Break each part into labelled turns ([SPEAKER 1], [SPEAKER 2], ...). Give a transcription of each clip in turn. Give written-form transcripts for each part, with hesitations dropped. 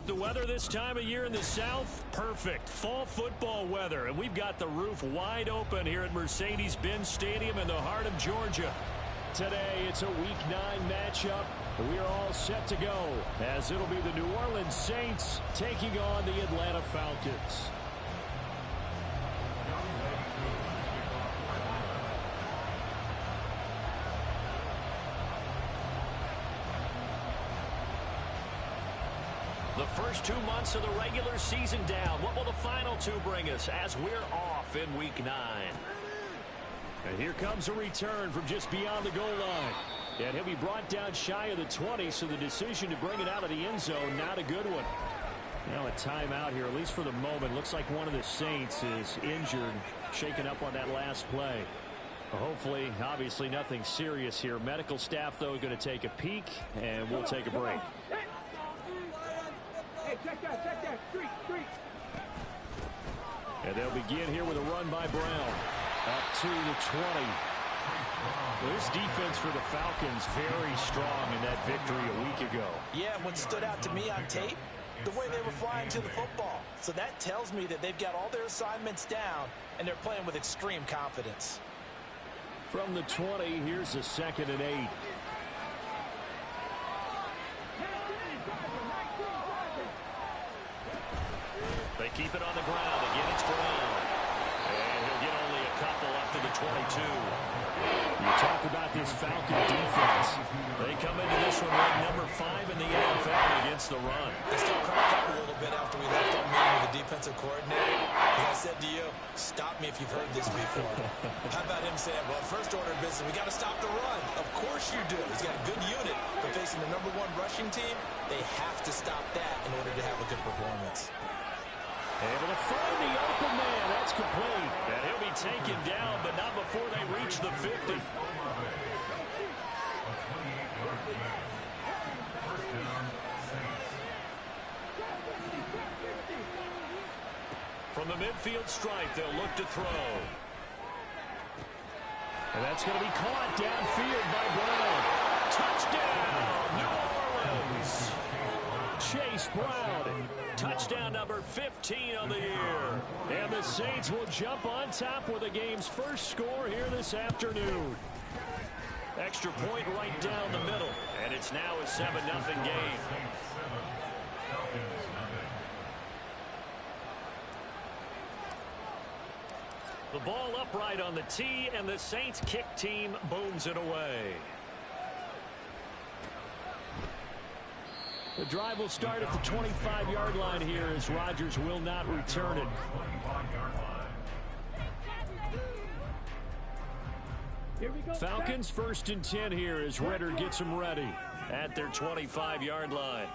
[SPEAKER 1] The weather this time of year in the South, perfect. Fall football weather. And we've got the roof wide open here at Mercedes-Benz Stadium in the heart of Georgia. Today, it's a Week 9 matchup. We are all set to go, as it'll be the New Orleans Saints taking on the Atlanta Falcons. The first 2 months of the regular season down. What will the final 2 bring us as we're off in Week 9? And here comes a return from just beyond the goal line. And he'll be brought down shy of the 20, so the decision to bring it out of the end zone, not a good one. Now a timeout here, at least for the moment. Looks like one of the Saints is injured, shaken up on that last play. Hopefully, obviously nothing serious here. Medical staff, though, going to take a peek, and we'll take a break.
[SPEAKER 2] Check that, street.
[SPEAKER 1] And they'll begin here with a run by Brown. Up to the 20. Well, this defense for the Falcons very strong in that victory a week ago.
[SPEAKER 3] Yeah, what stood out to me on tape, the way they were flying to the football. So that tells me that they've got all their assignments down, and they're playing with extreme confidence.
[SPEAKER 1] From the 20, here's a 2nd and 8. They keep it on the ground. Again, it's Brown. And he'll get only a couple up to the 22. You talk about this Falcon defense. They come into this one ranked number 5 in the NFL against the run.
[SPEAKER 3] They still cracked up a little bit after we left our meeting with the defensive coordinator. As I said to you, stop me if you've heard this before. How about him saying, well, first order of business, we got to stop the run. Of course you do. He's got a good unit, but facing the number 1 rushing team, they have to stop that in order to have a good performance.
[SPEAKER 1] Able to find the open man. That's complete. And he'll be taken down, but not before they reach the 50. From the midfield stripe, they'll look to throw. And that's going to be caught downfield by Brown. Touchdown, New Orleans. Chase Brown. Touchdown number 15 on the year. And the Saints will jump on top with the game's first score here this afternoon. Extra point right down the middle. And it's now a 7-0 game. The ball upright on the tee, and the Saints kick team booms it away. The drive will start at the 25-yard line here as Rodgers will not return it. Falcons 1st and 10 here as Ritter gets them ready at their 25-yard line.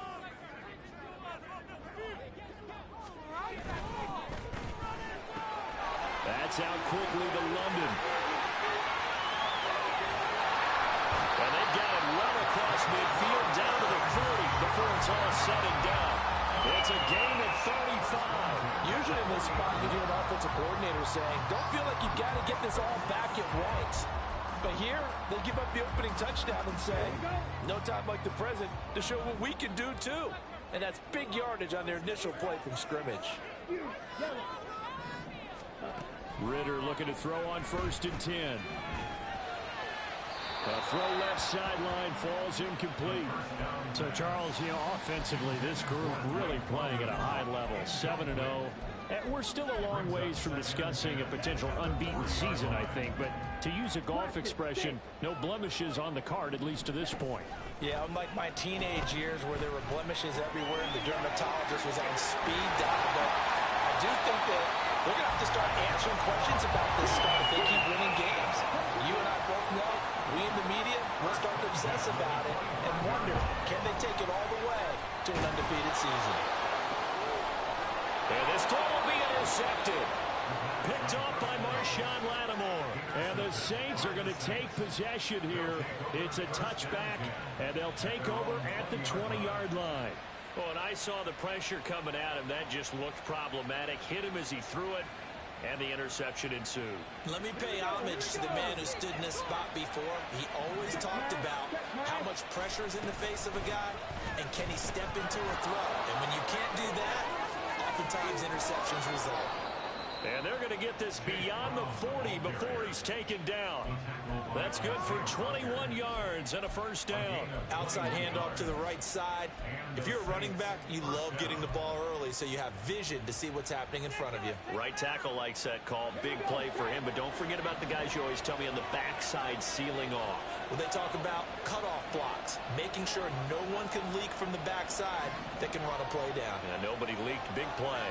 [SPEAKER 1] That's out quickly to London. And they've got it well across midfield down to the 40 before it's all said and done. It's a gain of 35.
[SPEAKER 3] Usually in this spot, you hear an offensive coordinator saying, don't feel like you've got to get this all back at once. But here, they give up the opening touchdown and say, no time like the present to show what we can do too. And that's big yardage on their initial play from scrimmage.
[SPEAKER 1] Ritter looking to throw on 1st and 10. A throw left sideline falls incomplete. So, Charles, offensively, this group really playing at a high level, 7-0. And we're still a long ways from discussing a potential unbeaten season, I think. But to use a golf expression, no blemishes on the card, at least to this point.
[SPEAKER 3] Yeah, unlike my teenage years where there were blemishes everywhere and the dermatologist was on speed dial. But I do think that they're going to have to start answering questions about this stuff if they keep winning games. You and I both know, we in the media will start to obsess about it and wonder, can they take it all the way to an undefeated season?
[SPEAKER 1] And this ball will be intercepted. Picked off by Marshawn Lattimore. And the Saints are going to take possession here. It's a touchback, and they'll take over at the 20-yard line. Well, and I saw the pressure coming at him. That just looked problematic. Hit him as he threw it. and the interception ensued.
[SPEAKER 3] Let me pay homage to the man who stood in this spot before. He always talked about how much pressure is in the face of a guy, and can he step into a throw. And when you can't do that, oftentimes interceptions result.
[SPEAKER 1] And they're going to get this beyond the 40 before he's taken down. That's good for 21 yards and a first down.
[SPEAKER 3] Outside handoff to the right side. If you're a running back, you love getting the ball early so you have vision to see what's happening in front of you.
[SPEAKER 1] Right tackle likes that call. Big play for him, but don't forget about the guys you always tell me on the backside sealing off.
[SPEAKER 3] Well, they talk about cutoff blocks, making sure no one can leak from the backside that can run a play down.
[SPEAKER 1] Yeah, nobody leaked. Big play.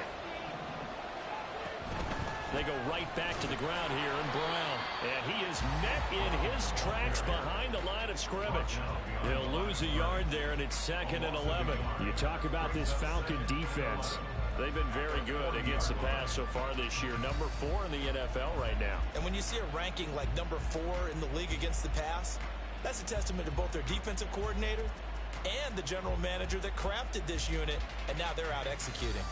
[SPEAKER 1] They go right back to the ground here in Brown. And he is met in his tracks behind the line of scrimmage. He'll lose a yard there, and it's 2nd and 11. You talk about this Falcon defense. They've been very good against the pass so far this year. Number 4 in the NFL right now.
[SPEAKER 3] And when you see a ranking like number 4 in the league against the pass, that's a testament to both their defensive coordinator and the general manager that crafted this unit, and now they're out executing.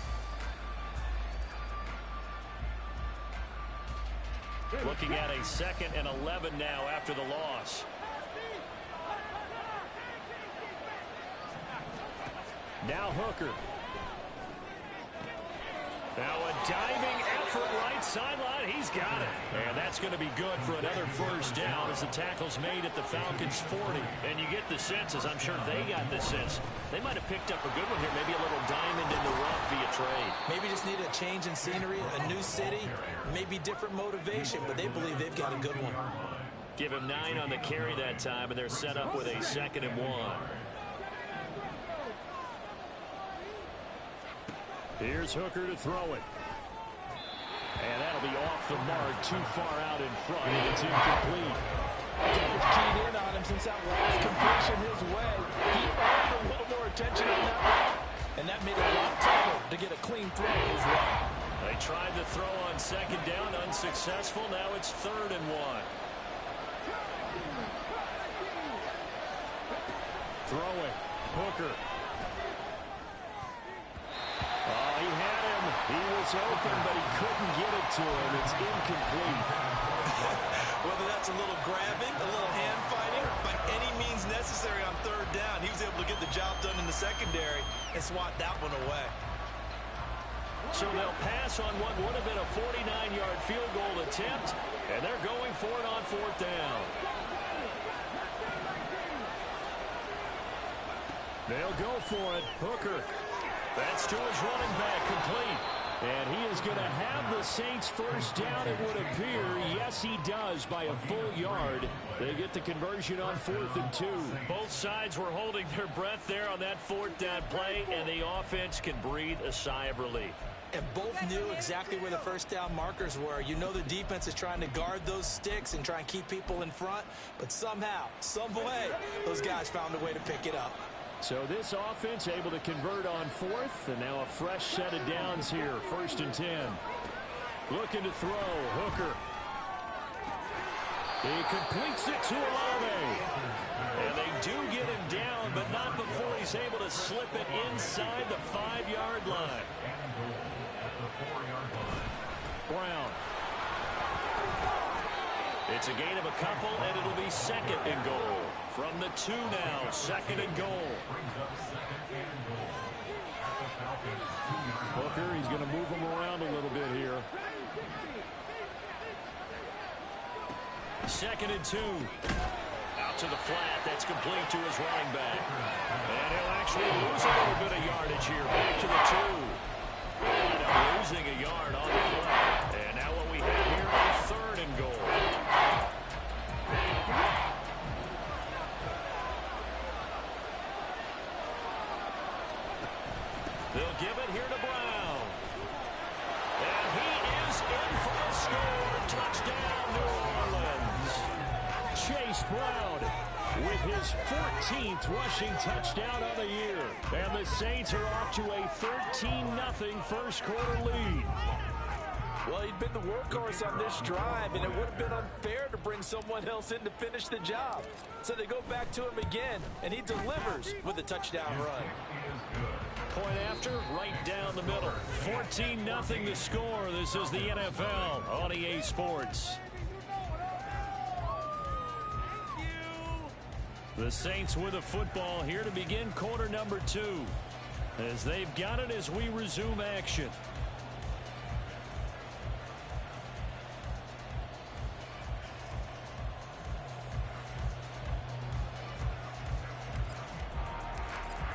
[SPEAKER 1] Looking at a 2nd and 11 now after the loss. Now Hooker. Now a diving effort right sideline. He's got it. And that's going to be good for another first down as the tackle's made at the Falcons' 40. And you get the sense, as I'm sure they got the sense, they might have picked up a good one here. Maybe a little diamond in the rough via trade.
[SPEAKER 3] Maybe just need a change in scenery, a new city, maybe different motivation, but they believe they've got a good one.
[SPEAKER 1] Give him 9 on the carry that time, and they're set up with a 2nd and 1. Here's Hooker to throw it. And that'll be off the mark, too far out in front, and it's incomplete.
[SPEAKER 3] Denver's keyed in on him since that last completion his way. He earned a little more attention on that one, and that made it a lot tougher to get a clean throw his way.
[SPEAKER 1] They tried to throw on 2nd down, unsuccessful. Now it's 3rd and 1. Throw it. Hooker. Oh, he had him. He was open, but he couldn't get it to him. It's incomplete.
[SPEAKER 3] Whether that's a little grabbing, a little hand fighting, by any means necessary on 3rd down, he was able to get the job done in the secondary and swat that one away.
[SPEAKER 1] So they'll pass on what would have been a 49-yard field goal attempt, and they're going for it on 4th down. They'll go for it. Hooker. That's to his running back, complete. And he is going to have the Saints first down, it would appear. Yes, he does, by a full yard. They get the conversion on 4th and 2. Both sides were holding their breath there on that 4th down play, and the offense can breathe a sigh of relief.
[SPEAKER 3] And both knew exactly where the first down markers were. You know the defense is trying to guard those sticks and try and keep people in front, but somehow, some way, those guys found a way to pick it up.
[SPEAKER 1] So this offense able to convert on 4th, and now a fresh set of downs here, 1st and 10. Looking to throw, Hooker. He completes it to Olave. And they do get him down, but not before he's able to slip it inside the 5-yard line. Brown. It's a gain of a couple, and it'll be 2nd and goal. From the 2 now, 2nd and goal. Hooker, he's going to move him around a little bit here. 2nd and 2. Out to the flat. That's complete to his running back. And he'll actually lose a little bit of yardage here. Back to the 2. And losing a yard on the play. And now what we have here is 3rd and goal. They'll give it here to Brown. And he is in for a score. Touchdown, New Orleans. Chase Brown with his 14th rushing touchdown of the year. And the Saints are off to a 13-0 first quarter lead.
[SPEAKER 3] Well, he'd been the workhorse on this drive, and it would have been unfair to bring someone else in to finish the job. So they go back to him again, and he delivers with a touchdown run.
[SPEAKER 1] point after, right down the middle. 14-0 the score. This is the NFL on EA Sports. The Saints with a football here to begin quarter number 2. As they've got it as we resume action.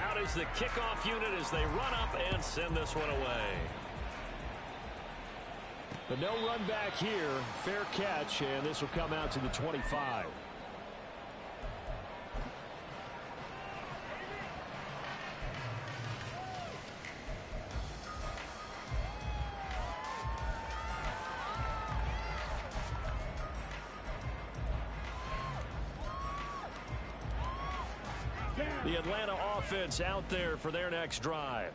[SPEAKER 1] Out is the kickoff unit as they run up and send this one away. But no run back here. Fair catch, and this will come out to the 25. The Atlanta offense out there for their next drive.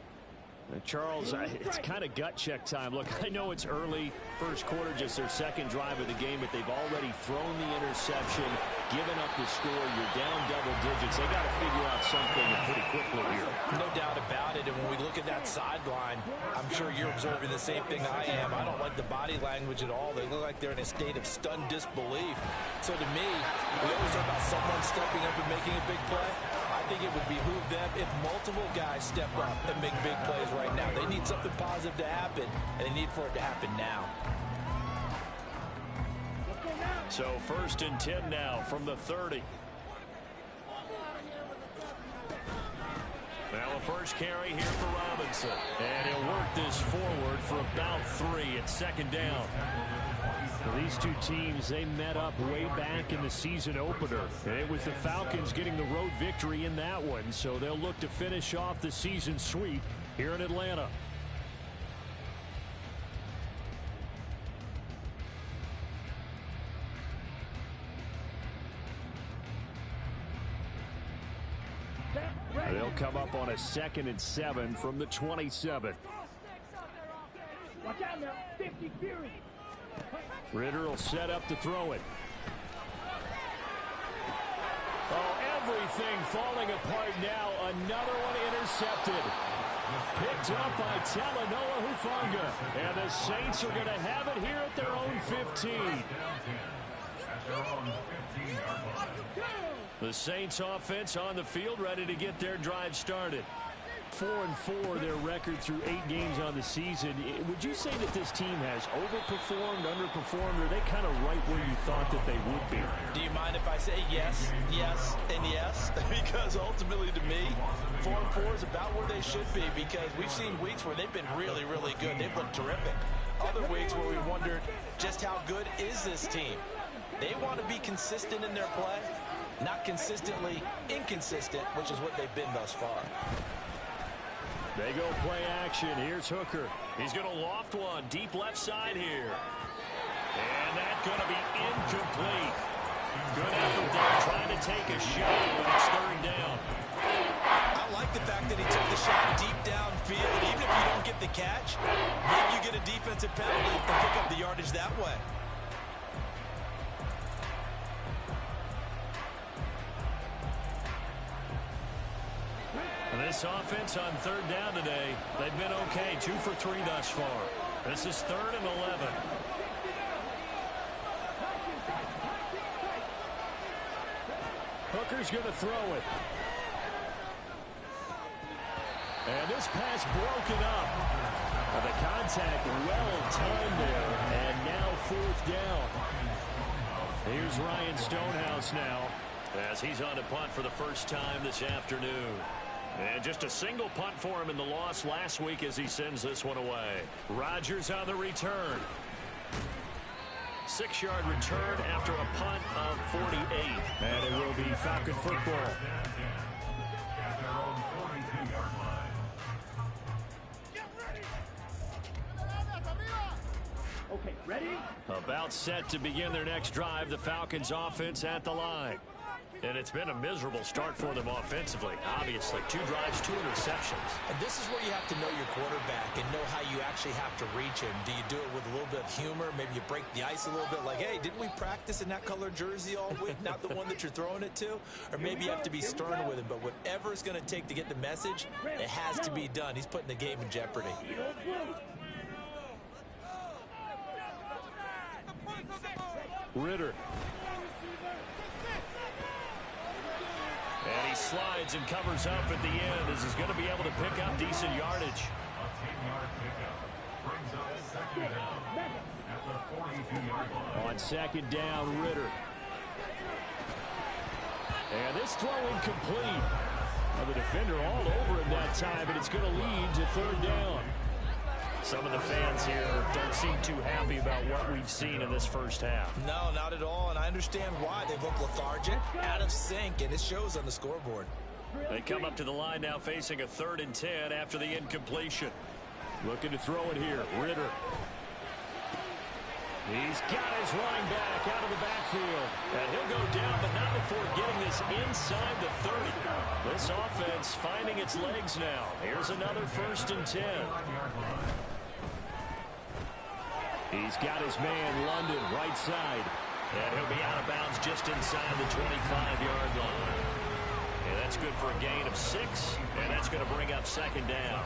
[SPEAKER 1] Charles, it's kind of gut check time. Look, I know it's early, first quarter, just their second drive of the game, but they've already thrown the interception, given up the score. You're down double digits. They got to figure out something pretty quickly here.
[SPEAKER 3] No doubt about it. And when we look at that sideline, I'm sure you're observing the same thing I am. I don't like the body language at all. They look like they're in a state of stunned disbelief. So to me, we always talk about someone stepping up and making a big play. I think it would behoove them if multiple guys step up and make big plays right now. They need something positive to happen, and they need for it to happen now.
[SPEAKER 1] So 1st and 10 now from the 30. Now a first carry here for Robinson. And he'll work this forward for about 3 at second down. Well, these two teams, they met up way back in the season opener. And it was the Falcons getting the road victory in that one. So they'll look to finish off the season sweep here in Atlanta. They'll come up on a 2nd and 7 from the 27.
[SPEAKER 2] Watch out now, 50 Fury.
[SPEAKER 1] Ritter will set up to throw it. Oh, everything falling apart now. Another one intercepted. Picked up by Talanoa Hufanga. And the Saints are going to have it here at their own 15. The Saints offense on the field, ready to get their drive started. 4-4 their record through 8 games on the season. Would you say that this team has overperformed, underperformed, or are they kind of right where you thought that they would be?
[SPEAKER 3] Do you mind if I say yes, yes, and yes? Because ultimately to me, 4-4 is about where they should be, because we've seen weeks where they've been really, really good. They've looked terrific. Other weeks where we wondered just how good is this team. They want to be consistent in their play, not consistently inconsistent, which is what they've been thus far.
[SPEAKER 1] They go play action. Here's Hooker. He's going to loft one deep left side here. And that's going to be incomplete. Good effort there trying to take a shot, but it's 3rd down.
[SPEAKER 3] I like the fact that he took the shot deep downfield. Even if you don't get the catch, maybe you get a defensive penalty and pick up the yardage that way.
[SPEAKER 1] This offense on 3rd down today, they've been okay. 2 for 3 thus far. This is 3rd and 11. Hooker's going to throw it. And this pass broken up. The contact well timed there. And now 4th down. Here's Ryan Stonehouse now, as he's on to punt for the first time this afternoon. And just a single punt for him in the loss last week as he sends this one away. Rodgers on the return. 6-yard return after a punt of 48. And it will be Falcon football.
[SPEAKER 2] Okay, ready?
[SPEAKER 1] About set to begin their next drive. The Falcons offense at the line. And it's been a miserable start for them offensively. Obviously, 2 drives, 2 interceptions.
[SPEAKER 3] And this is where you have to know your quarterback and know how you actually have to reach him. Do you do it with a little bit of humor? Maybe you break the ice a little bit like, hey, didn't we practice in that color jersey all week? Not the one that you're throwing it to? Or maybe you have to be stern with him. But whatever it's going to take to get the message, it has to be done. He's putting the game in jeopardy.
[SPEAKER 1] Ritter. And he slides and covers up at the end as he's going to be able to pick up decent yardage. On second down, Ritter. And this throw incomplete. Well, the defender all over him that time, but it's going to lead to 3rd down. Some of the fans here don't seem too happy about what we've seen in this first half.
[SPEAKER 3] No, not at all, and I understand why. They look lethargic, out of sync, and it shows on the scoreboard.
[SPEAKER 1] They come up to the line now facing a 3rd and 10 after the incompletion. Looking to throw it here, Ritter. He's got his running back out of the backfield. And he'll go down, but not before getting this inside the 30. This offense finding its legs now. Here's another 1st and 10. He's got his man, London, right side. And he'll be out of bounds just inside the 25-yard line. And that's good for a gain of 6. And that's going to bring up 2nd down.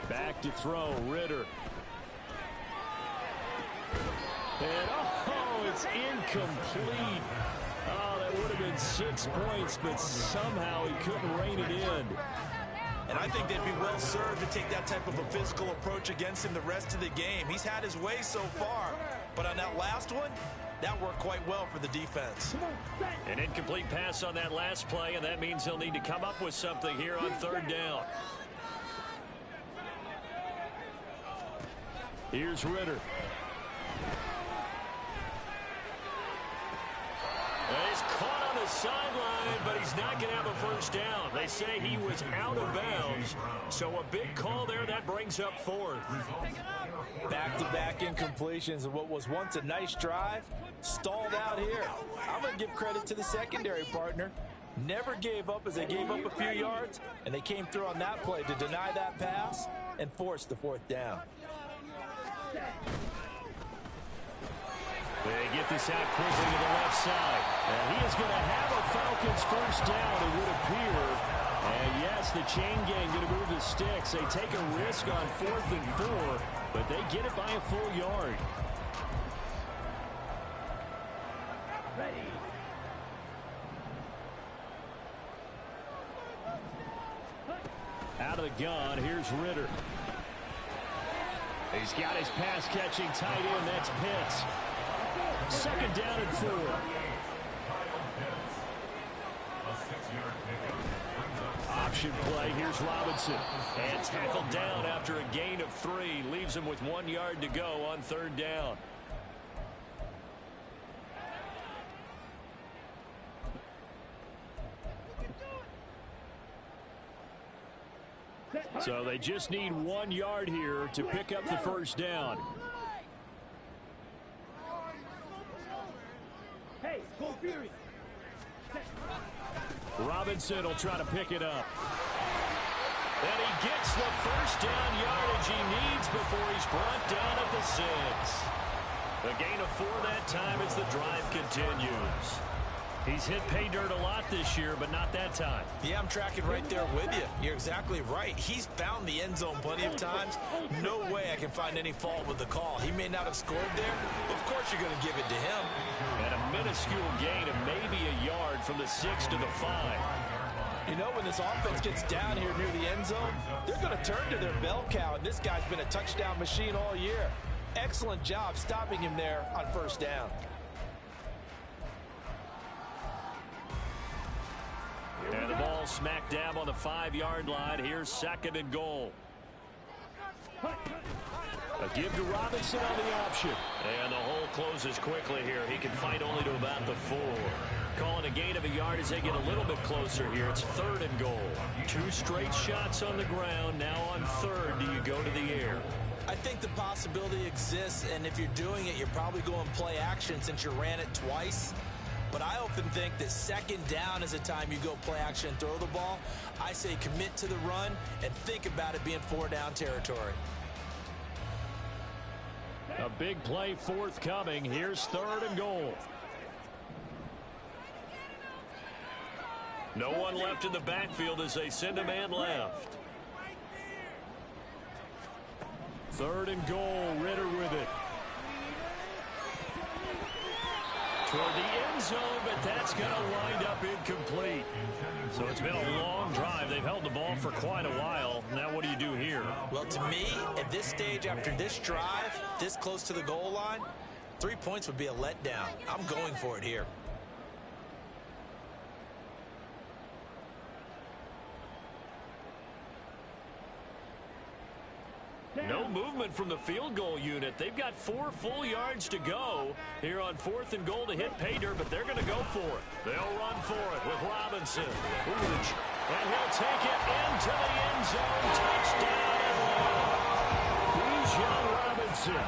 [SPEAKER 1] Back to throw, Ritter. And, oh, it's incomplete. Oh, that would have been 6 points, but somehow he couldn't rein it in.
[SPEAKER 3] And I think they'd be well served to take that type of a physical approach against him the rest of the game. He's had his way so far, but on that last one, that worked quite well for the defense.
[SPEAKER 1] An incomplete pass on that last play, and that means he'll need to come up with something here on 3rd down. Here's Ritter. And he's caught on the sideline, but he's not going to have a 1st down. They say he was out of bounds, so a big call there. That brings up 4th.
[SPEAKER 3] Back-to-back incompletions of what was once a nice drive, stalled out here. I'm going to give credit to the secondary partner. Never gave up as they gave up a few yards, and they came through on that play to deny that pass and force the 4th down.
[SPEAKER 1] They get this out quickly to the left side. And he is going to have a Falcons 1st down, it would appear. And yes, the chain gang going to move the sticks. They take a risk on 4th and 4, but they get it by a full yard. Out of the gun, here's Ritter. He's got his pass-catching tight end. That's Pitts. 2nd down and 4. Option play. Here's Robinson. And tackled down after a gain of 3. Leaves him with 1 yard to go on 3rd down. So they just need 1 yard here to pick up the 1st down.
[SPEAKER 2] Hey, go Fury.
[SPEAKER 1] Robinson will try to pick it up. And he gets the 1st down yardage he needs before he's brought down at the 6. A gain of 4 that time as the drive continues. He's hit pay dirt a lot this year, but not that time.
[SPEAKER 3] Yeah, I'm tracking right there with you. You're exactly right. He's found the end zone plenty of times. No way I can find any fault with the call. He may not have scored there, but of course you're going to give it to him.
[SPEAKER 1] And a minuscule gain of maybe a yard from the 6 to the 5.
[SPEAKER 3] You know, when this offense gets down here near the end zone, they're going to turn to their bell cow, and this guy's been a touchdown machine all year. Excellent job stopping him there on 1st down.
[SPEAKER 1] And the ball smack dab on the 5-yard line. Here's 2nd and goal. A give to Robinson on the option. And the hole closes quickly here. He can fight only to about the 4. Calling a gain of a yard as they get a little bit closer here. It's 3rd and goal. 2 straight shots on the ground. Now on 3rd, do you go to the air?
[SPEAKER 3] I think the possibility exists, and if you're doing it, you're probably going play action since you ran it twice. But I often think that 2nd down is a time you go play action and throw the ball. I say commit to the run and think about it being 4-down territory.
[SPEAKER 1] A big play forthcoming. Here's 3rd and goal. No one left in the backfield as they send a man left. 3rd and goal. Ritter with it. Toward the end zone, but that's going to wind up incomplete. So it's been a long drive. They've held the ball for quite a while. Now what do you do here?
[SPEAKER 3] Well, to me, at this stage, after this drive, this close to the goal line, 3 points would be a letdown. I'm going for it here.
[SPEAKER 1] No movement from the field goal unit. They've got 4 full yards to go here on 4th and goal to hit pay dirt, but they're going to go for it. They'll run for it with Robinson. And he'll take it into the end zone. Touchdown, Bijan Robinson.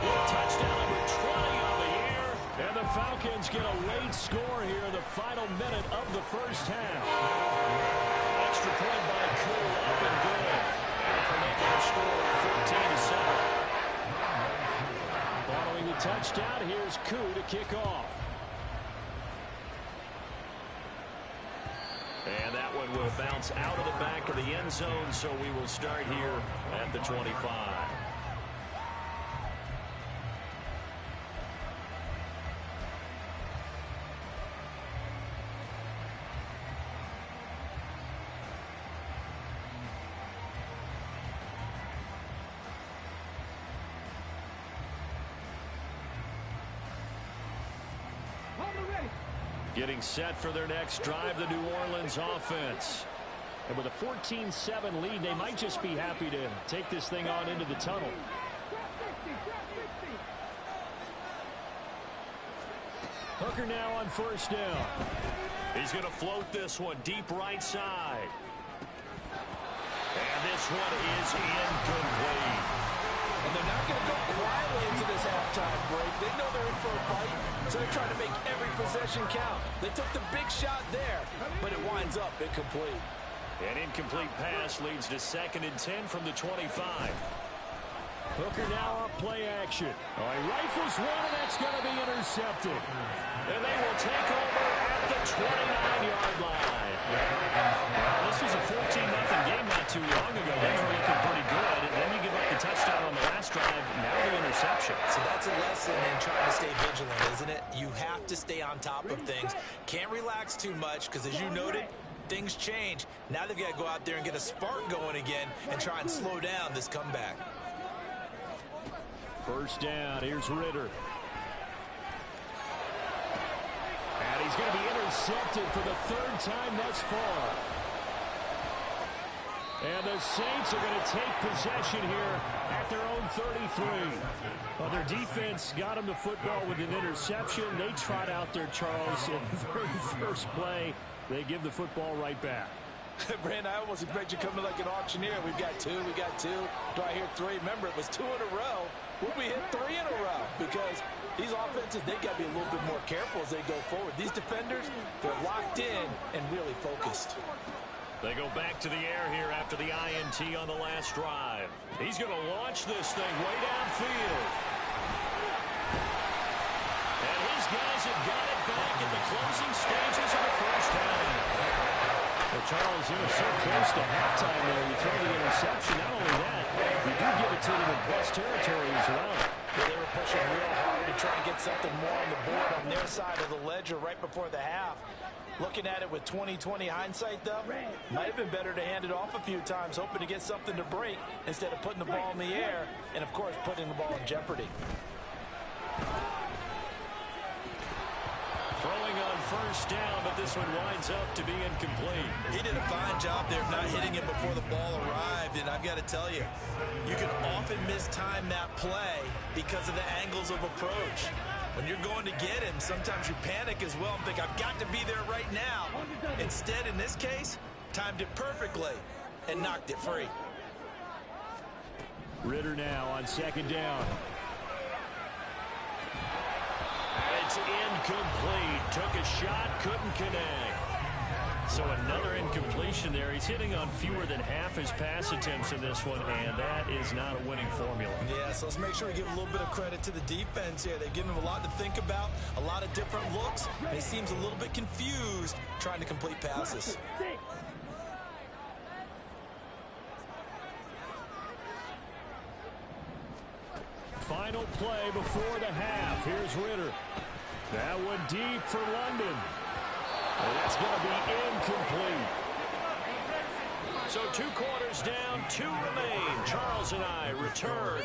[SPEAKER 1] With touchdown number 20 on the year. And the Falcons get a late score here in the final minute of the first half. Extra point by Cole, up and good. Score 14-7. Following the touchdown, here's Koo to kick off. And that one will bounce out of the back of the end zone, so we will start here at the 25. Getting set for their next drive, the New Orleans offense. And with a 14-7 lead, they might just be happy to take this thing on into the tunnel. Hooker now on 1st down. He's going to float this one deep right side. And this one is incomplete.
[SPEAKER 3] And they're not going to go quietly into this halftime break. They know they're in for a fight, so they're trying to make every possession count. They took the big shot there, but it winds up incomplete.
[SPEAKER 1] An incomplete pass leads to 2nd and 10 from the 25. Hooker now off play action. Oh, he rifles one, and that's going to be intercepted. And they will take over at the 29-yard line. This was a 14-0 game not too long ago. They were looking pretty good, and then you give up the touchdown on the last drive, now the interception.
[SPEAKER 3] So that's a lesson in trying to stay vigilant, isn't it? You have to stay on top of things. Can't relax too much, because as you noted, things change. Now they've got to go out there and get a spark going again and try and slow down this comeback.
[SPEAKER 1] 1st down, here's Ritter. And he's going to be intercepted for the 3rd time thus far. And the Saints are going to take possession here at their own 33. Well, their defense got them the football with an interception. They trot out there, Charles, in the very first play. They give the football right back.
[SPEAKER 3] Brand, I almost expect you coming like an auctioneer. We've got 2, we got 2. Do I hear 3? Remember, it was 2 in a row. Will we hit 3 in a row? Because these offenses, they got to be a little bit more careful as they go forward. These defenders, they're locked in and really focused.
[SPEAKER 1] They go back to the air here after the INT on the last drive. He's going to launch this thing way downfield. And his guys have got it back in the closing stages of the first half. Well, Charles, you were so close to halftime there. You throw the interception. Not only that, you do give it to them in plus territory as well.
[SPEAKER 3] Yeah, they were pushing real hard to try and get something more on the board on their side of the ledger right before the half. Looking at it with 20/20 hindsight, though, might have been better to hand it off a few times, hoping to get something to break instead of putting the ball in the air and, of course, putting the ball in jeopardy.
[SPEAKER 1] Throwing on 1st down, but this one winds up to be incomplete.
[SPEAKER 3] He did a fine job there of not hitting it before the ball arrived. and I've got to tell you, you can often mistime that play because of the angles of approach. When you're going to get him, sometimes you panic as well and think, I've got to be there right now. Instead, in this case, timed it perfectly and knocked it free.
[SPEAKER 1] Ritter now on second down. It's incomplete. Took a shot, couldn't connect. So another incompletion there. He's hitting on fewer than half his pass attempts in this one, and that is not a winning formula.
[SPEAKER 3] Yeah, so let's make sure we give a little bit of credit to the defense here. They've given him a lot to think about, a lot of different looks, and he seems a little bit confused trying to complete passes.
[SPEAKER 1] Final play before the half. Here's Ritter. That one deep for London. And that's going to be incomplete. So 2 quarters down, 2 remain. Charles and I return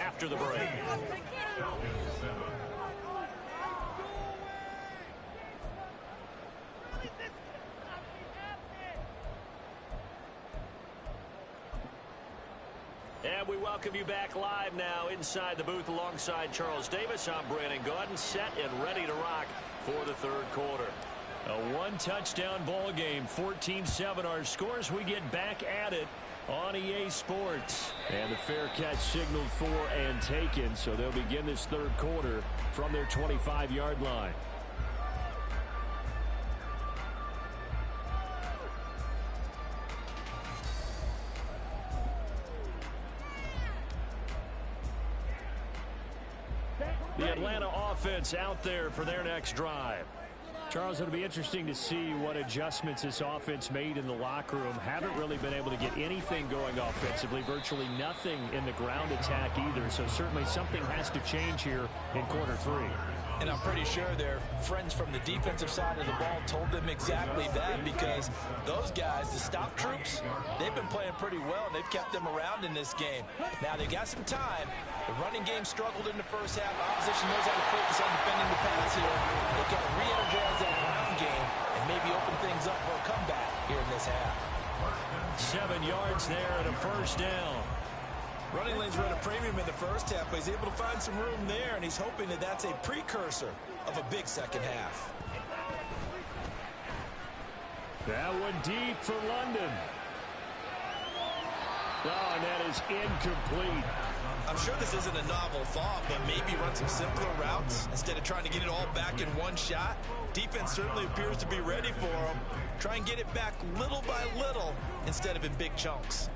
[SPEAKER 1] after the break. And we welcome you back live now inside the booth alongside Charles Davis. I'm Brandon Gaudin, set and ready to rock for the 3rd quarter. A 1-touchdown ball game, 14-7 our scores. We get back at it on EA Sports. And the fair catch signaled for and taken, so they'll begin this 3rd quarter from their 25-yard line. The Atlanta offense out there for their next drive. Charles, it'll be interesting to see what adjustments this offense made in the locker room. Haven't really been able to get anything going offensively, virtually nothing in the ground attack either. So certainly something has to change here in quarter 3.
[SPEAKER 3] And I'm pretty sure their friends from the defensive side of the ball told them exactly that, because those guys, the stop troops, they've been playing pretty well. They've kept them around in this game. Now, they've got some time. The running game struggled in the first half. Opposition knows how to focus on defending the pass here. They've got to re-energize that ground game and maybe open things up for a comeback here in this half.
[SPEAKER 1] 7 yards there and a first down.
[SPEAKER 3] Running lanes run a premium in the first half, but he's able to find some room there, and he's hoping that that's a precursor of a big second half.
[SPEAKER 1] That one deep for London. Oh, and that is incomplete.
[SPEAKER 3] I'm sure this isn't a novel thought, but maybe run some simpler routes instead of trying to get it all back in one shot. Defense certainly appears to be ready for him. Try and get it back little by little instead of in big chunks.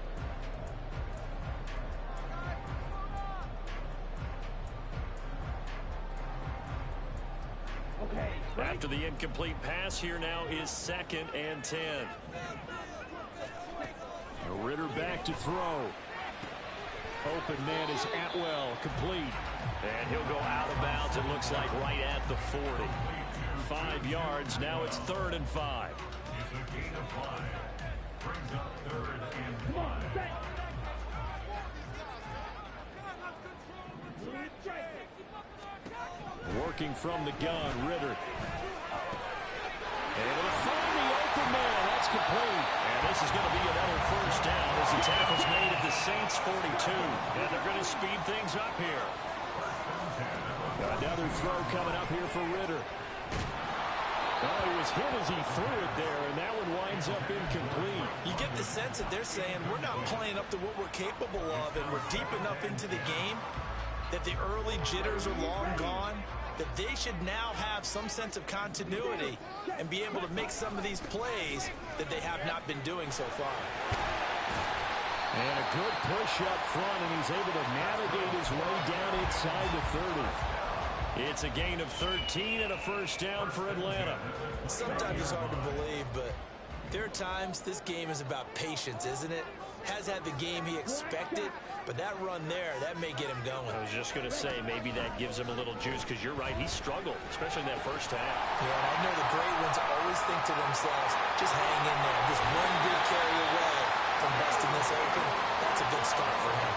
[SPEAKER 1] After the incomplete pass, here now is 2nd and 10. Ritter back to throw. Open man is Atwell, complete. And he'll go out of bounds, it looks like right at the 40. 5 yards, now it's 3rd and 5. Working from the gun, Ritter. Able to find the open man. That's complete. And this is going to be another first down as the tackle's made at the Saints 42. And they're going to speed things up here. Another throw coming up here for Ritter. Oh, he was hit as he threw it there, and that one winds up incomplete.
[SPEAKER 3] You get the sense that they're saying we're not playing up to what we're capable of, and we're deep enough into the game that the early jitters are long gone, that they should now have some sense of continuity and be able to make some of these plays that they have not been doing so far.
[SPEAKER 1] And a good push up front, and he's able to navigate his way down inside the 30. It's a gain of 13 and a first down for Atlanta.
[SPEAKER 3] Sometimes it's hard to believe, but there are times this game is about patience, isn't it? Has had the game he expected, but that run there, that may get him going.
[SPEAKER 1] I was just going to say, maybe that gives him a little juice, because you're right, he struggled, especially in that first half.
[SPEAKER 3] Yeah, and I know the great ones always think to themselves, just hang in there, just one good carry away from busting this open. That's a good start for him.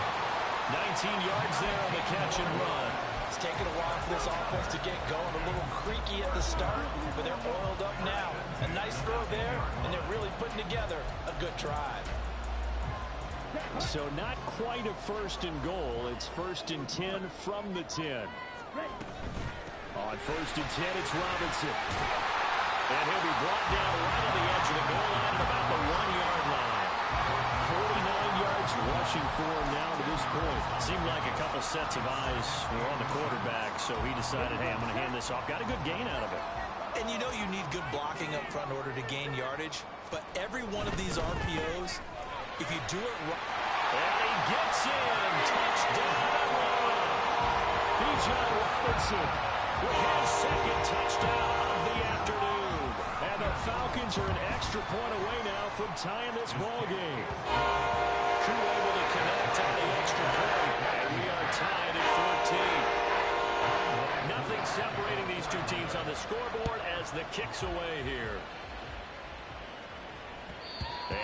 [SPEAKER 1] 19 yards there on the catch and run.
[SPEAKER 3] It's taken a while for this offense to get going, a little creaky at the start, but they're oiled up now. A nice throw there, and they're really putting together a good drive.
[SPEAKER 1] So not quite a first and goal. It's 1st and 10 from the 10. On 1st and 10, it's Robinson. And he'll be brought down right on the edge of the goal line at about the 1-yard line. 49 yards rushing for him now to this point. Seemed like a couple sets of eyes were on the quarterback, so he decided, hey, I'm going to hand this off. Got a good gain out of it.
[SPEAKER 3] And you know you need good blocking up front in order to gain yardage, but every one of these RPOs, if you do it right.
[SPEAKER 1] And he gets in. Touchdown. Bijan Robinson with his second touchdown of the afternoon. And the Falcons are an extra point away now from tying this ball game. Crew able to connect on the extra point, and we are tied at 14. Nothing separating these two teams on the scoreboard as the kick's away here.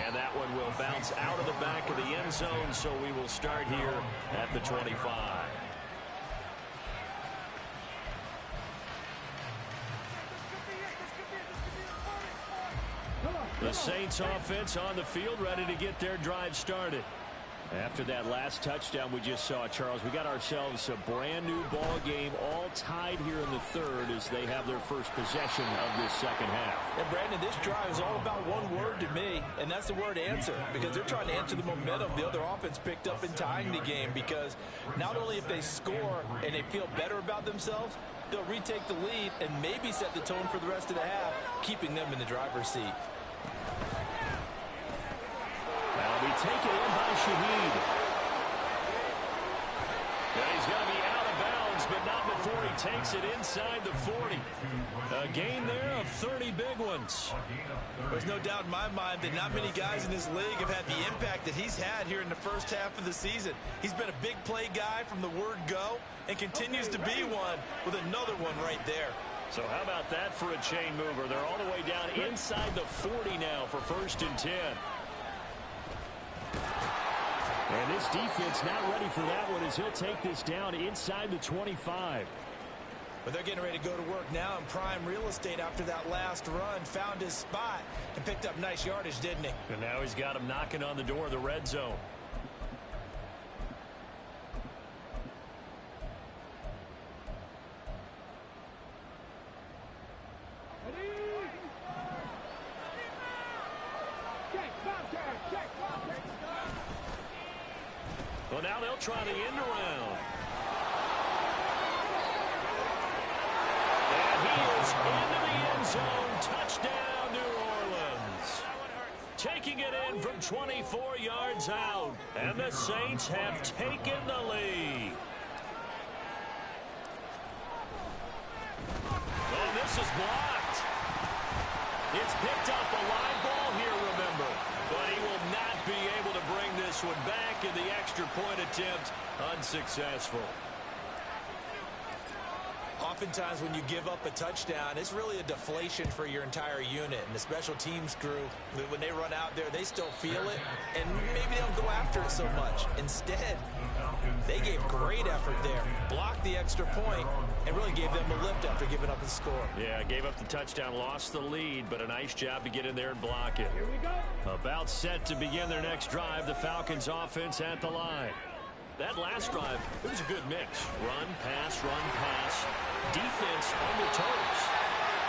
[SPEAKER 1] And that one will bounce out of the back of the end zone, so we will start here at the 25. The Saints offense on the field, ready to get their drive started. After that last touchdown we just saw, Charles, we got ourselves a brand new ball game, all tied here in the third as they have their first possession of this second half.
[SPEAKER 3] And Brandon, this drive is all about one word to me, and that's the word answer, because they're trying to answer the momentum the other offense picked up in tying the game, because not only if they score and they feel better about themselves, they'll retake the lead and maybe set the tone for the rest of the half, keeping them in the driver's seat.
[SPEAKER 1] That'll be taken in by Shaheed. Now he's going to be out of bounds, but not before he takes it inside the 40. A gain there of 30 big ones.
[SPEAKER 3] There's no doubt in my mind that not many guys in this league have had the impact that he's had here in the first half of the season. He's been a big play guy from the word go and continues to be one with another one right there.
[SPEAKER 1] So how about that for a chain mover? They're all the way down inside the 40 now for 1st and 10. And this defense not ready for that one as he'll take this down inside the 25.
[SPEAKER 3] But they're getting ready to go to work now in prime real estate after that last run. Found his spot and picked up nice yardage, didn't he?
[SPEAKER 1] And now he's got him knocking on the door of the red zone. Well, now they'll try the end around. And he is into the end zone. Touchdown, New Orleans. Taking it in from 24 yards out. And the Saints have taken the lead. Oh, this is blocked. It's picked up a live ball here, remember. But he will not be able to bring this one back, in the extra point attempt unsuccessful.
[SPEAKER 3] Oftentimes when you give up a touchdown, it's really a deflation for your entire unit. And the special teams crew, when they run out there, they still feel it. And maybe they don't go after it so much. Instead, they gave great effort there. Blocked the extra point and really gave them a lift after giving up the score.
[SPEAKER 1] Yeah, gave up the touchdown, lost the lead, but a nice job to get in there and block it.
[SPEAKER 2] Here we go.
[SPEAKER 1] About set to begin their next drive, the Falcons offense at the line. That last drive, it was a good mix. Run, pass, defense on their toes.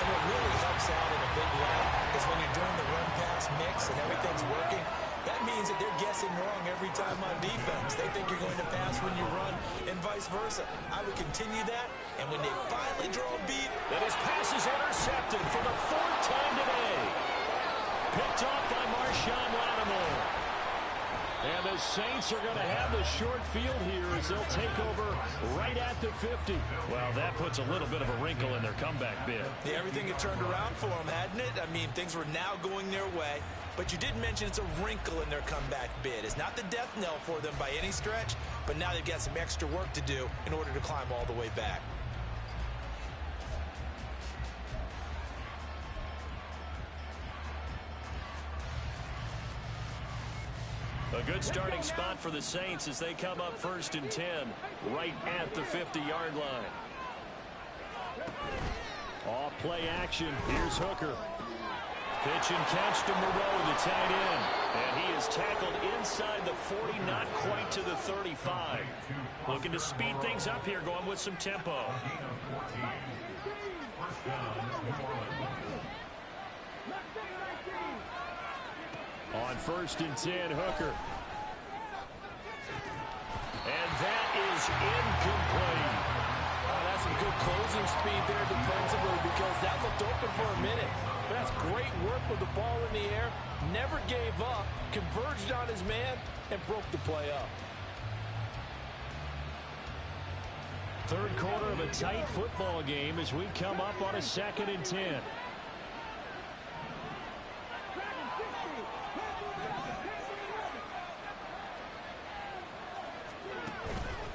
[SPEAKER 3] And what really helps out in a big way is when you're doing the run-pass mix and everything's working, that means that they're guessing wrong every time on defense. They think you're going to pass when you run and vice versa. I would continue that, and when they finally draw a beat,
[SPEAKER 1] that his pass is intercepted for the 4th time today. Picked off by Marshawn Lattimore. And the Saints are going to have the short field here as they'll take over right at the 50. Well, that puts a little bit of a wrinkle in their comeback bid.
[SPEAKER 3] Yeah, everything had turned around for them, hadn't it? I mean, things were now going their way. But you did mention it's a wrinkle in their comeback bid. It's not the death knell for them by any stretch, but now they've got some extra work to do in order to climb all the way back.
[SPEAKER 1] A good starting spot for the Saints as they come up 1st and 10, right at the 50-yard line. Off play action. Here's Hooker. Pitch and catch to Moreau, the tight end. And he is tackled inside the 40, not quite to the 35. Looking to speed things up here, going with some tempo. On 1st and 10, Hooker. And that is incomplete.
[SPEAKER 3] That's some good closing speed there defensively because that looked open for a minute. But that's great work with the ball in the air. Never gave up, converged on his man, and broke the play up.
[SPEAKER 1] Third quarter of a tight football game as we come up on a 2nd and 10.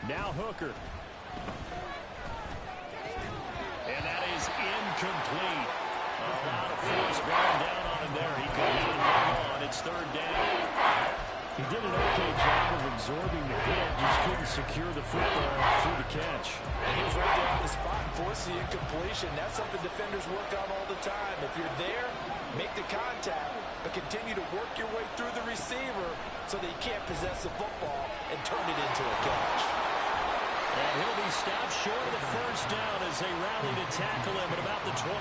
[SPEAKER 1] Now Hooker. And that is incomplete. A lot of force bearing down on him there. He comes in on. It's 3rd down. He did an okay job of absorbing the hit. Just couldn't secure the football through the catch.
[SPEAKER 3] And he was right there on the spot and forced the incompletion. That's something defenders work on all the time. If you're there, make the contact, but continue to work your way through the receiver so that you can't possess the football and turn it into a catch.
[SPEAKER 1] And he'll be stopped short of the 1st down as they rally to tackle him at about the 28.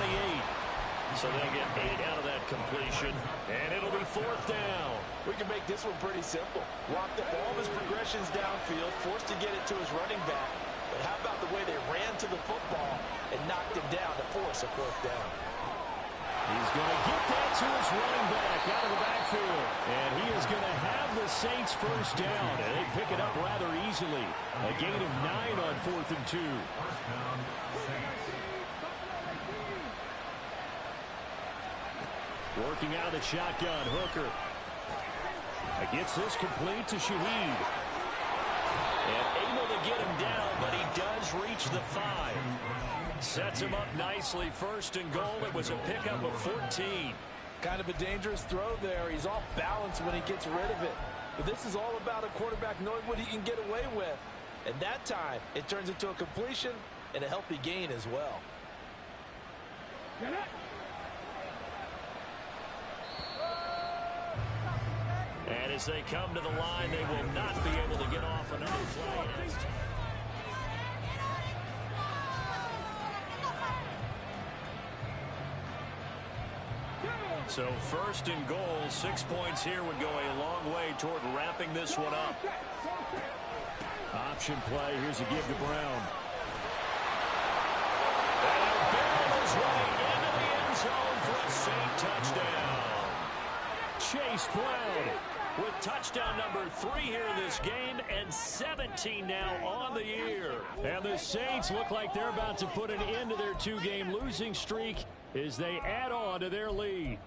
[SPEAKER 1] So they'll get 8 out of that completion, and it'll be 4th down.
[SPEAKER 3] We can make this one pretty simple. Locked up all of his progressions downfield, forced to get it to his running back. But how about the way they ran to the football and knocked him down to force a 4th down?
[SPEAKER 1] He's going to get that to his running back out of the backfield. And he is going to have the Saints 1st down. And they pick it up rather easily. A gain of 9 on 4th and 2. Working out of the shotgun, Hooker. Gets this complete to Shaheed. And able to get him down, but he does reach the 5. Sets him up nicely. 1st and goal. It was a pickup of 14.
[SPEAKER 3] Kind of a dangerous throw there. He's off balance when he gets rid of it. But this is all about a quarterback knowing what he can get away with. And that time, it turns into a completion and a healthy gain as well.
[SPEAKER 1] And as they come to the line, they will not be able to get off another play. So 1st and goal, 6 points here would go a long way toward wrapping this one up. Option play, here's a give to Brown. And he'll barrel his way into the end zone for a Saint touchdown. Chase Brown with touchdown number 3 here in this game, and 17 now on the year. And the Saints look like they're about to put an end to their 2-game losing streak as they add on to their lead.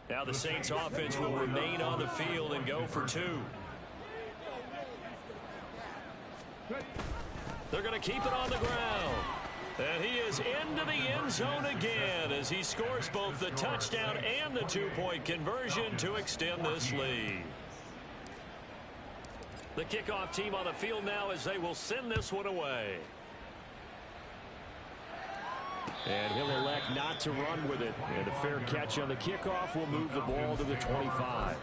[SPEAKER 1] Now the Saints offense will remain on the field and go for 2. They're going to keep it on the ground. And he is into the end zone again as he scores both the touchdown and the 2-point conversion to extend this lead. The kickoff team on the field now as they will send this one away. And he'll elect not to run with it. And a fair catch on the kickoff will move the ball to the 25.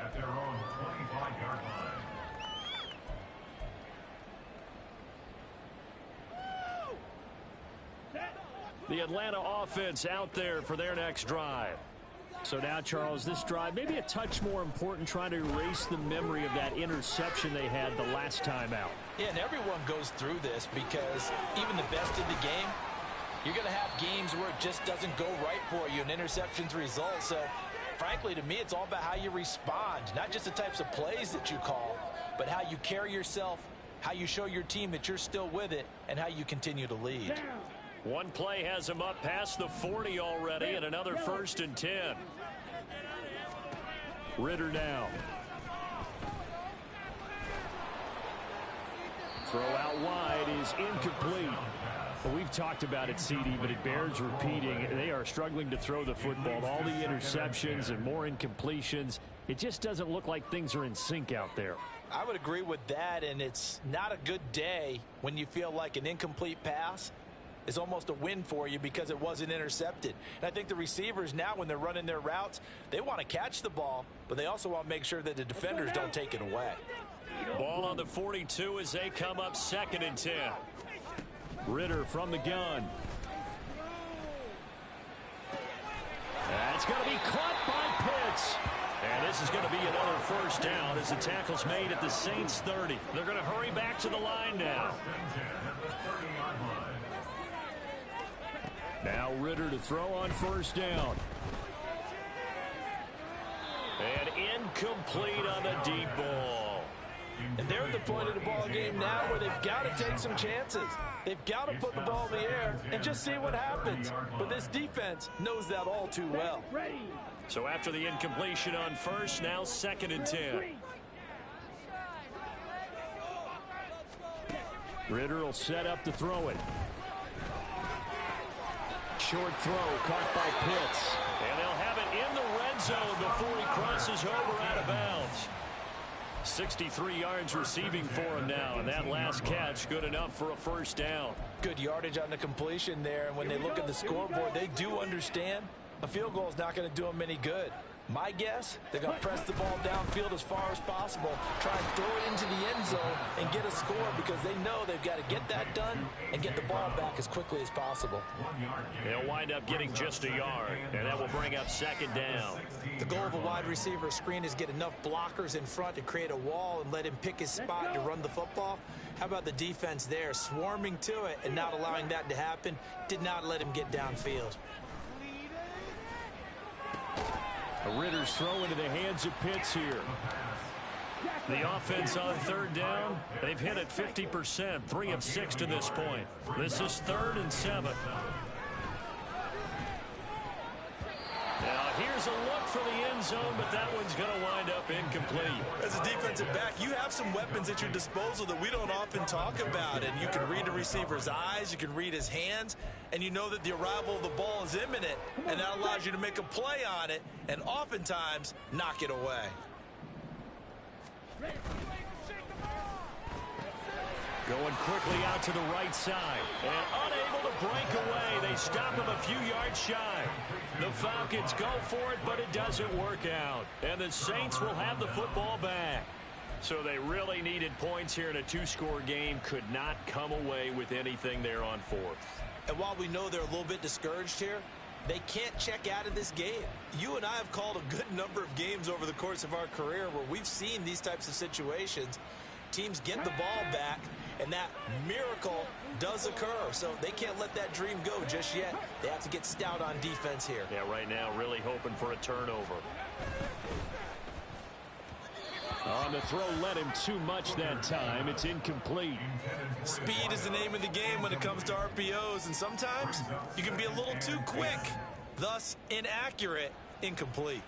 [SPEAKER 1] At their own 25-yard line. The Atlanta offense out there for their next drive. So now, Charles, this drive maybe a touch more important, trying to erase the memory of that interception they had the last time out.
[SPEAKER 3] Yeah, and everyone goes through this because even the best in the game, you're going to have games where it just doesn't go right for you, and interceptions result. So, frankly, to me, it's all about how you respond, not just the types of plays that you call, but how you carry yourself, how you show your team that you're still with it, and how you continue to lead.
[SPEAKER 1] One play has him up past the 40 already, and another 1st and 10. Ritter now. Throw out wide is incomplete. Well, we've talked about it, CD, but it bears repeating. They are struggling to throw the football. All the interceptions and more incompletions. It just doesn't look like things are in sync out there.
[SPEAKER 3] I would agree with that, and it's not a good day when you feel like an incomplete pass is almost a win for you because it wasn't intercepted. And I think the receivers now, when they're running their routes, they want to catch the ball, but they also want to make sure that the defenders don't take it away.
[SPEAKER 1] Ball on the 42 as they come up 2nd and 10. Ritter from the gun. That's going to be caught by Pitts. And this is going to be another first down as the tackle's made at the Saints 30. They're going to hurry back to the line now. Now Ritter to throw on first down. And incomplete on the deep ball.
[SPEAKER 3] And they're at the point of the ball game now where they've got to take some chances. They've got to put the ball in the air and just see what happens. But this defense knows that all too well.
[SPEAKER 1] So after the incompletion on first, now 2nd and 10. Ritter will set up to throw it. Short throw caught by Pitts. And they'll have it in the red zone before he crosses over out of bounds. 63 yards receiving for him now, and that last catch good enough for a first down.
[SPEAKER 3] Good yardage on the completion there, and when they look at the scoreboard, they do understand a field goal is not going to do them any good. My guess, they're going to press the ball downfield as far as possible, try and throw it into the end zone and get a score because they know they've got to get that done and get the ball back as quickly as possible.
[SPEAKER 1] They'll wind up getting just a yard, and that will bring up 2nd down.
[SPEAKER 3] The goal of a wide receiver screen is get enough blockers in front to create a wall and let him pick his spot to run the football. How about the defense there, swarming to it and not allowing that to happen? Did not let him get downfield.
[SPEAKER 1] Ritter's throw into the hands of Pitts here. The offense on 3rd down, they've hit it 50%, 3 of 6 to this point. This is 3rd and 7. Now here's a look for the end zone, but that one's going to wind up incomplete.
[SPEAKER 3] As a defensive back, you have some weapons at your disposal that we don't often talk about, and you can read the receiver's eyes, you can read his hands, and you know that the arrival of the ball is imminent, and that allows you to make a play on it and oftentimes knock it away.
[SPEAKER 1] Going quickly out to the right side and unable to break away. They stop him a few yards shy. The Falcons go for it, but it doesn't work out. And the Saints will have the football back. So they really needed points here in a 2-score game. Could not come away with anything there on 4th.
[SPEAKER 3] And while we know they're a little bit discouraged here, they can't check out of this game. You and I have called a good number of games over the course of our career where we've seen these types of situations. Teams get the ball back, and that miracle does occur. So they can't let that dream go just yet. They have to get stout on defense here.
[SPEAKER 1] Yeah, right now really hoping for a turnover. On the throw, led him too much that time. It's incomplete.
[SPEAKER 3] Speed is the name of the game when it comes to RPOs, and sometimes you can be a little too quick, thus inaccurate, incomplete.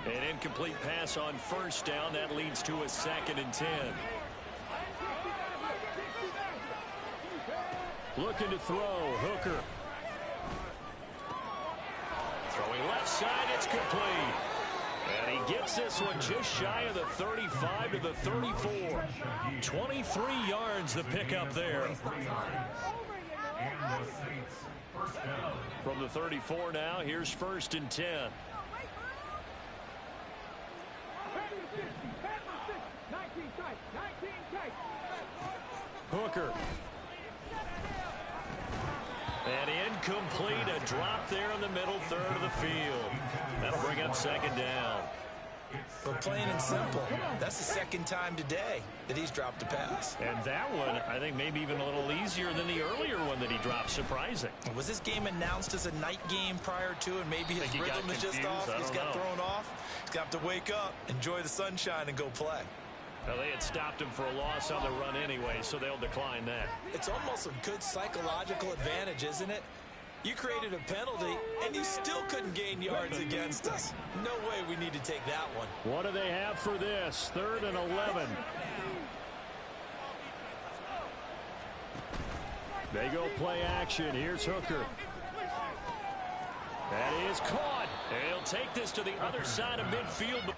[SPEAKER 1] An incomplete pass on first down. That leads to a 2nd and 10. Looking to throw. Hooker. Throwing left side. It's complete. And he gets this one just shy of the 35 to the 34. 23 yards the pickup there. From the 34 now, here's 1st and 10. Hooker. And incomplete. A drop there in the middle third of the field. That'll bring up 2nd down.
[SPEAKER 3] But plain and simple, that's the 2nd time today that he's dropped a pass.
[SPEAKER 1] And that one, I think, maybe even a little easier than the earlier one that he dropped. Surprising.
[SPEAKER 3] Was this game announced as a night game prior to, and maybe his rhythm is just off? He's got thrown off. He's got to wake up, enjoy the sunshine, and go play.
[SPEAKER 1] Well, they had stopped him for a loss on the run anyway, so they'll decline that.
[SPEAKER 3] It's almost a good psychological advantage, isn't it? You created a penalty, and you still couldn't gain yards against us. No way we need to take that one.
[SPEAKER 1] What do they have for this? 3rd and 11. They go play action. Here's Hooker. That is caught. He'll take this to the other side of midfield.